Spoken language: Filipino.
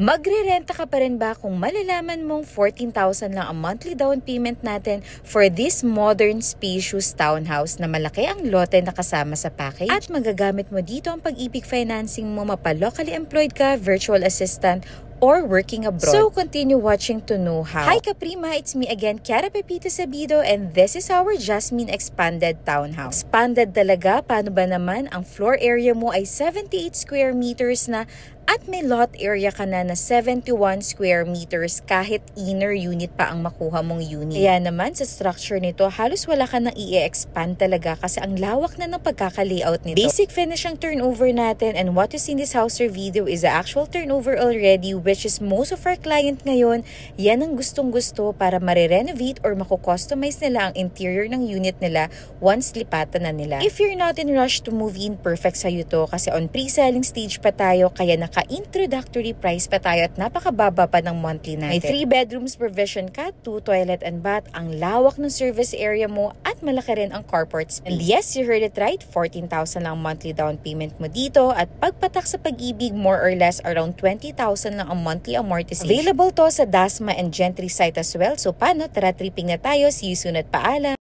Magre-renta ka pa rin ba kung malalaman mong 14,000 lang ang monthly down payment natin for this modern spacious townhouse na malaki ang lote na kasama sa package? At magagamit mo dito ang Pag-ibig financing mo mapa-locally employed ka, virtual assistant, or working abroad. So, continue watching to know how. Hi Kaprima, it's me again, Kiara Pepita Sabido, and this is our Jasmine Expanded Townhouse. Expanded talaga, paano ba naman? Ang floor area mo ay 78 square meters na at may lot area ka na 71 square meters kahit inner unit pa ang makuha mong unit. Kaya naman sa structure nito, halos wala ka nang i-expand talaga kasi ang lawak na ng pagkaka-layout nito. Basic finish ang turnover natin, and what you see in this house or video is the actual turnover already, which is most of our client ngayon, yan ang gustong-gusto para marirenovate or mako-customize nila ang interior ng unit nila once lipatan na nila. If you're not in rush to move in, perfect sa'yo to kasi on pre-selling stage pa tayo, kaya naka-introductory price pa tayo at napakababa pa ng monthly natin. May 3 bedrooms provision ka, 2 toilet and bath, ang lawak ng service area mo at malaki rin ang carport space. And yes, you heard it right, 14,000 lang monthly down payment mo dito at pagpatak sa Pag-ibig, more or less around 20,000 lang ang monthly amortization. Available to sa Dasma and Gentry site as well. So paano? Tara tripping na tayo. See you soon at paalam!